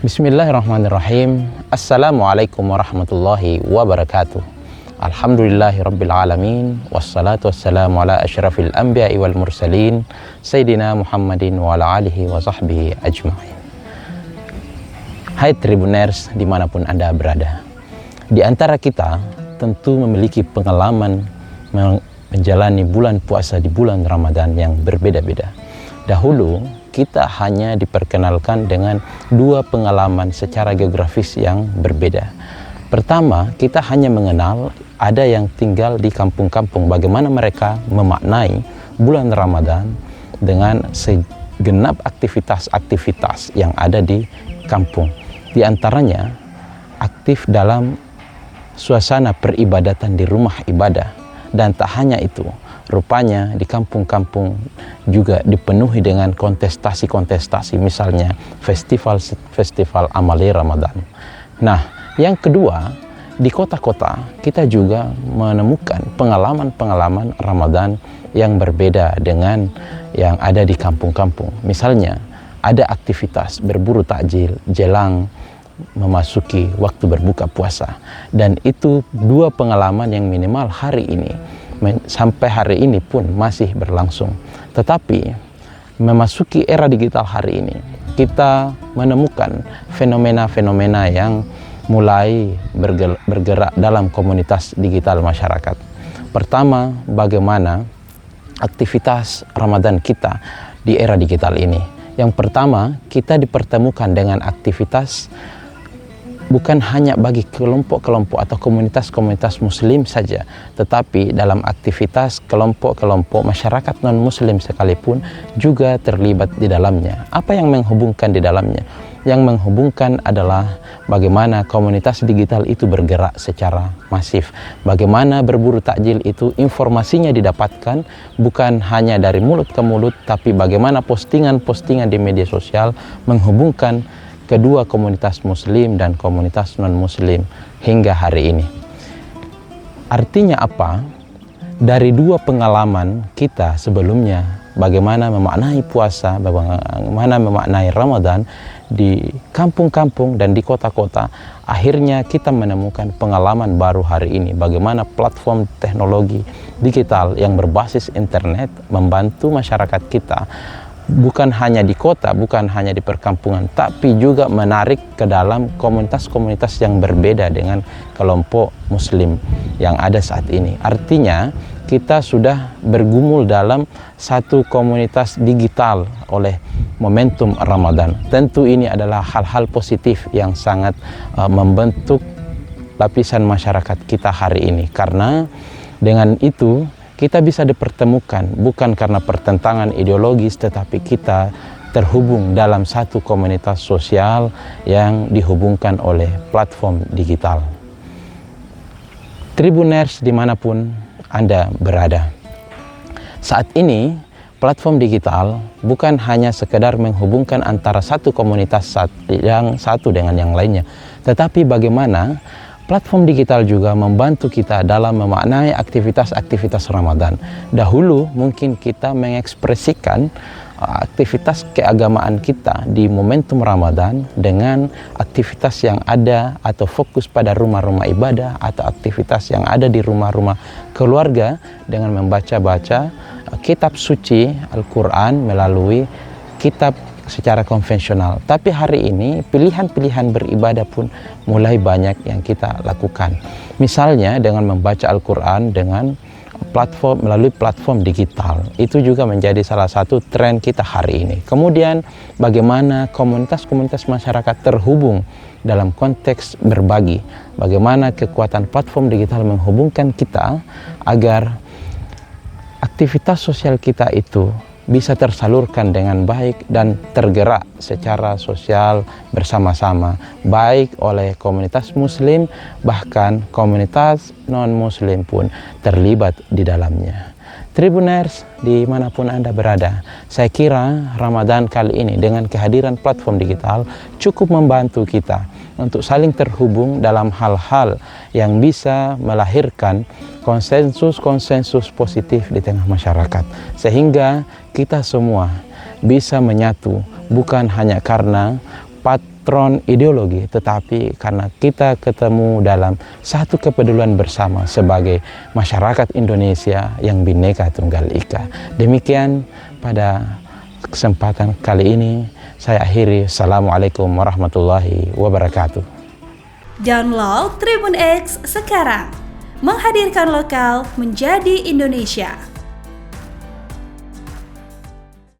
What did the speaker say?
Bismillahirrahmanirrahim. Assalamualaikum warahmatullahi wabarakatuh. Alhamdulillahirabbil alamin wassalatu wassalamu ala asyrafil anbiya'i wal mursalin sayyidina Muhammadin wa ala alihi wa sahbihi ajma'in. Hai Tribuners dimanapun Anda berada. Di antara kita tentu memiliki pengalaman menjalani bulan puasa di bulan Ramadan yang berbeda-beda. Dahulu kita hanya diperkenalkan dengan dua pengalaman secara geografis yang berbeda. Pertama, kita hanya mengenal ada yang tinggal di kampung-kampung, bagaimana mereka memaknai bulan Ramadan dengan segenap aktivitas-aktivitas yang ada di kampung. Di antaranya aktif dalam suasana peribadatan di rumah ibadah. Dan tak hanya itu, rupanya di kampung-kampung juga dipenuhi dengan kontestasi-kontestasi, misalnya festival Amali Ramadan. Nah, yang kedua, di kota-kota kita juga menemukan pengalaman-pengalaman Ramadan yang berbeda dengan yang ada di kampung-kampung. Misalnya, ada aktivitas berburu takjil jelang memasuki waktu berbuka puasa, dan itu dua pengalaman yang minimal hari ini sampai hari ini pun masih berlangsung. Tetapi memasuki era digital hari ini, kita menemukan fenomena-fenomena yang mulai bergerak dalam komunitas digital masyarakat. Pertama, bagaimana aktivitas Ramadan kita di era digital ini. Yang pertama, kita dipertemukan dengan aktivitas bukan hanya bagi kelompok-kelompok atau komunitas-komunitas muslim saja, tetapi dalam aktivitas kelompok-kelompok masyarakat non-muslim sekalipun juga terlibat di dalamnya. Apa yang menghubungkan di dalamnya? Yang menghubungkan adalah bagaimana komunitas digital itu bergerak secara masif. Bagaimana berburu takjil itu informasinya didapatkan bukan hanya dari mulut ke mulut, tapi bagaimana postingan-postingan di media sosial menghubungkan kedua komunitas muslim dan komunitas non-muslim hingga hari ini. Artinya apa? Dari dua pengalaman kita sebelumnya, bagaimana memaknai puasa, bagaimana memaknai Ramadan di kampung-kampung dan di kota-kota, akhirnya kita menemukan pengalaman baru hari ini, bagaimana platform teknologi digital yang berbasis internet membantu masyarakat kita bukan hanya di kota, bukan hanya di perkampungan, tapi juga menarik ke dalam komunitas-komunitas yang berbeda dengan kelompok muslim yang ada saat ini. Artinya kita sudah bergumul dalam satu komunitas digital oleh momentum Ramadan. Tentu ini adalah hal-hal positif yang sangat membentuk lapisan masyarakat kita hari ini, karena dengan itu kita bisa dipertemukan bukan karena pertentangan ideologis, tetapi kita terhubung dalam satu komunitas sosial yang dihubungkan oleh platform digital. Tribuners dimanapun Anda berada, saat ini platform digital bukan hanya sekedar menghubungkan antara satu komunitas yang satu dengan yang lainnya, tetapi bagaimana platform digital juga membantu kita dalam memaknai aktivitas-aktivitas Ramadan. Dahulu mungkin kita mengekspresikan aktivitas keagamaan kita di momentum Ramadan dengan aktivitas yang ada atau fokus pada rumah-rumah ibadah atau aktivitas yang ada di rumah-rumah keluarga dengan membaca-baca kitab suci Al-Quran melalui kitab secara konvensional. Tapi hari ini pilihan-pilihan beribadah pun mulai banyak yang kita lakukan. Misalnya dengan membaca Al-Quran dengan melalui platform digital. Itu juga menjadi salah satu tren kita hari ini. Kemudian bagaimana komunitas-komunitas masyarakat terhubung dalam konteks berbagi. Bagaimana kekuatan platform digital menghubungkan kita agar aktivitas sosial kita itu bisa tersalurkan dengan baik dan tergerak secara sosial bersama-sama, baik oleh komunitas muslim, bahkan komunitas non-muslim pun terlibat di dalamnya. Tribuners dimanapun Anda berada, saya kira Ramadan kali ini dengan kehadiran platform digital cukup membantu kita untuk saling terhubung dalam hal-hal yang bisa melahirkan konsensus-konsensus positif di tengah masyarakat, sehingga kita semua bisa menyatu bukan hanya karena background ideologi, tetapi karena kita ketemu dalam satu kepedulian bersama sebagai masyarakat Indonesia yang Bhinneka Tunggal Ika. Demikian pada kesempatan kali ini saya akhiri. Assalamualaikum warahmatullahi wabarakatuh. Download Tribun X sekarang, menghadirkan lokal menjadi Indonesia.